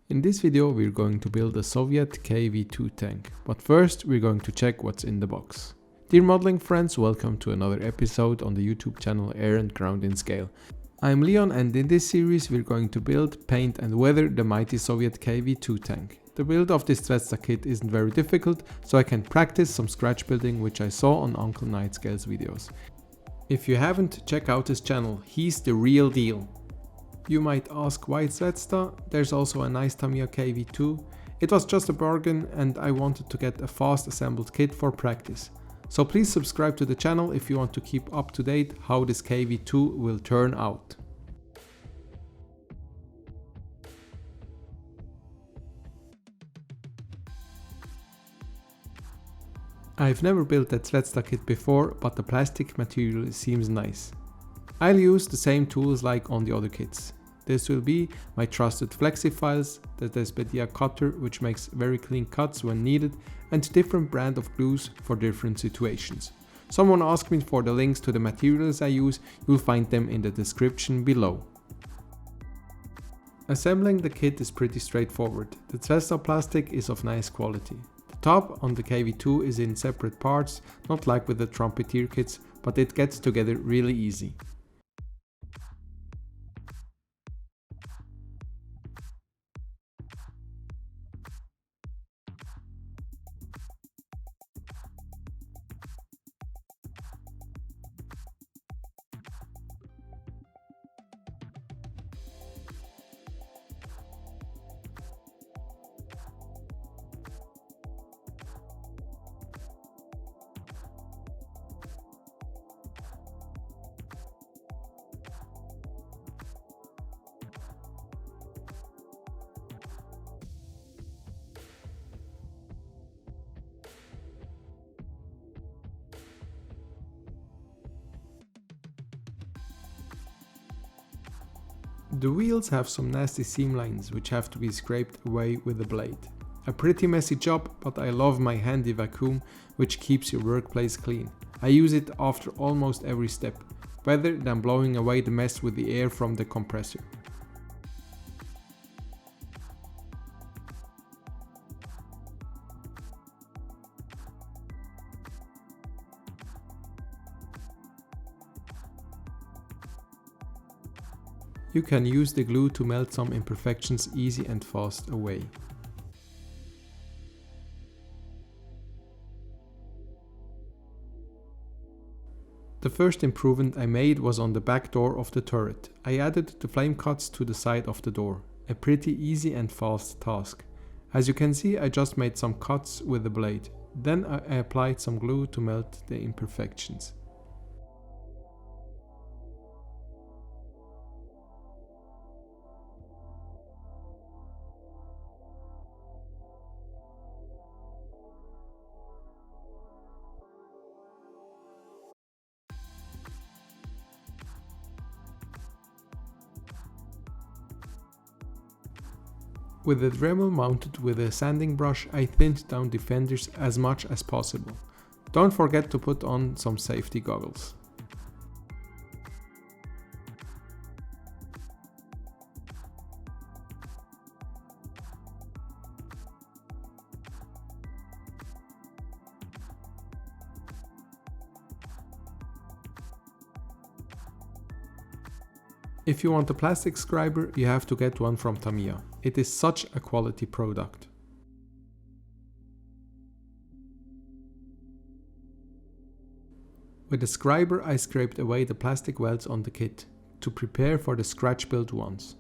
In this video we're going to build a Soviet KV-2 tank, but first we're going to check what's in the box. Dear modeling friends, welcome to another episode on the YouTube channel Air and Ground in Scale. I'm Leon and in this series we're going to build, paint and weather the mighty Soviet KV-2 tank. The build of this Zvezda kit isn't very difficult, so I can practice some scratch building which I saw on Uncle Nightscale's videos. If you haven't, check out his channel, he's the real deal. You might ask why Zvezda? There's also a nice Tamiya KV-2. It was just a bargain and I wanted to get a fast assembled kit for practice. So please subscribe to the channel if you want to keep up to date how this KV-2 will turn out. I've never built that Zvezda kit before, but the plastic material seems nice. I'll use the same tools like on the other kits. This will be my trusted flexi files, the Zvezda cutter which makes very clean cuts when needed, and different brand of glues for different situations. Someone asked me for the links to the materials I use, you'll find them in the description below. Assembling the kit is pretty straightforward. The Zvezda plastic is of nice quality. The top on the KV-2 is in separate parts, not like with the trumpeter kits, but it gets together really easy. The wheels have some nasty seam lines which have to be scraped away with a blade. A pretty messy job, but I love my handy vacuum which keeps your workplace clean. I use it after almost every step, better than blowing away the mess with the air from the compressor. You can use the glue to melt some imperfections easy and fast away. The first improvement I made was on the back door of the turret. I added the flame cuts to the side of the door. A pretty easy and fast task. As you can see, I just made some cuts with the blade. Then I applied some glue to melt the imperfections. With the Dremel mounted with a sanding brush, I thinned down the fenders as much as possible. Don't forget to put on some safety goggles. If you want a plastic scriber, you have to get one from Tamiya. It is such a quality product. With the scriber I scraped away the plastic welds on the kit, to prepare for the Scratchbuild ones.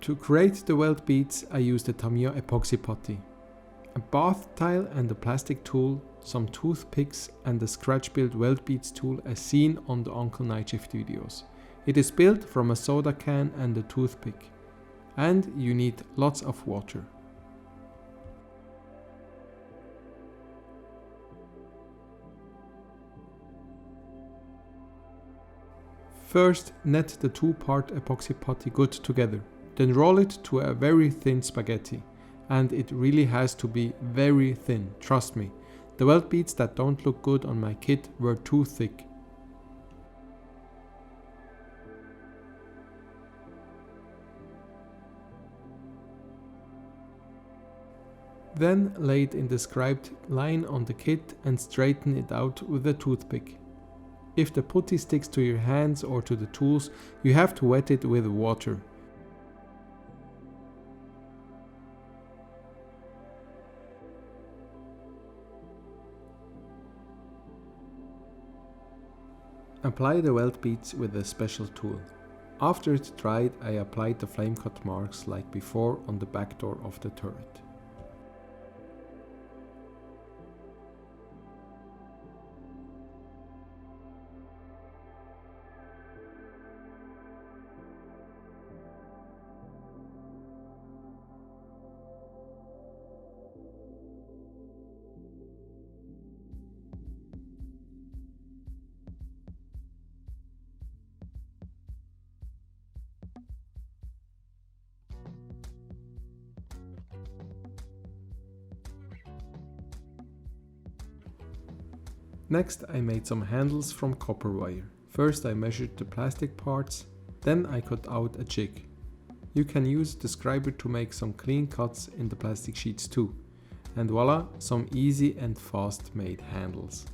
To create the weld beads I used a Tamiya epoxy putty. A a bath tile and a plastic tool, some toothpicks and the Scratchbuild weld beads tool as seen on the Uncle Night Shift videos. It is built from a soda can and a toothpick. And you need lots of water. First, net the two-part epoxy putty good together. Then roll it to a very thin spaghetti. And it really has to be very thin, trust me. The weld beads that don't look good on my kit were too thick. Then lay it in the scribed line on the kit and straighten it out with a toothpick. If the putty sticks to your hands or to the tools, you have to wet it with water. Apply the weld beads with a special tool. After it dried, I applied the flame cut marks like before on the back door of the turret. Next, I made some handles from copper wire. First I measured the plastic parts, then I cut out a jig. You can use the scriber to make some clean cuts in the plastic sheets too. And voila, some easy and fast made handles.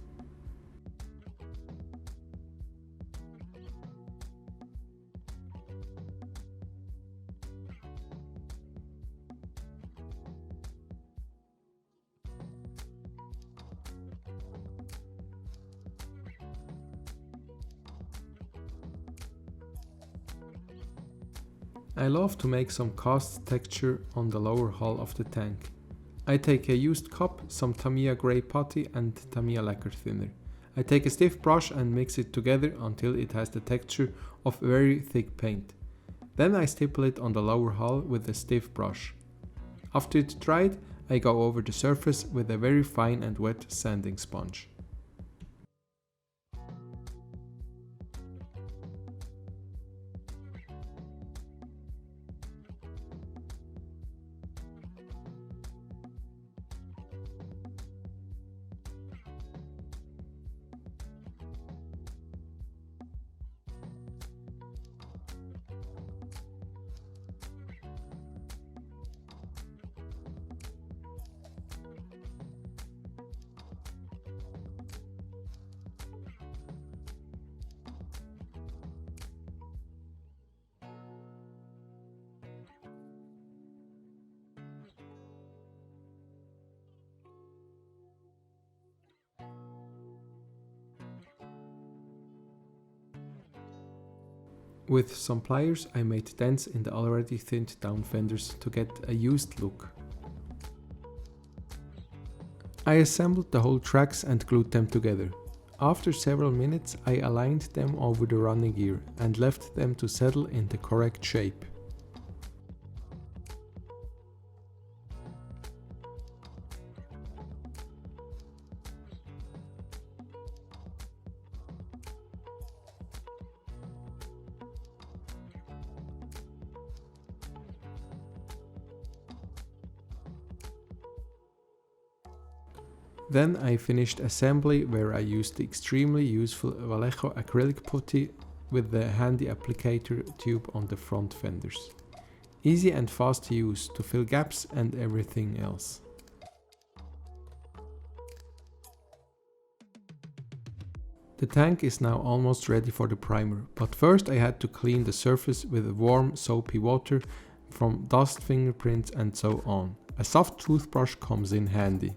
I love to make some cast texture on the lower hull of the tank. I take a used cup, some Tamiya grey putty and Tamiya lacquer thinner. I take a stiff brush and mix it together until it has the texture of very thick paint. Then I stipple it on the lower hull with a stiff brush. After it's dried, I go over the surface with a very fine and wet sanding sponge. With some pliers I made dents in the already thinned down fenders to get a used look. I assembled the whole tracks and glued them together. After several minutes I aligned them over the running gear and left them to settle in the correct shape. Then I finished assembly where I used the extremely useful Vallejo acrylic putty with the handy applicator tube on the front fenders. Easy and fast to use to fill gaps and everything else. The tank is now almost ready for the primer, but first I had to clean the surface with warm soapy water from dust, fingerprints and so on. A soft toothbrush comes in handy.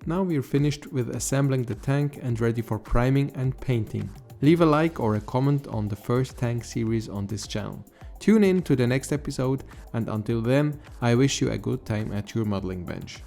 Now we're finished with assembling the tank and ready for priming and painting. Leave a like or a comment on the first tank series on this channel. Tune in to the next episode, and until then, I wish you a good time at your modeling bench.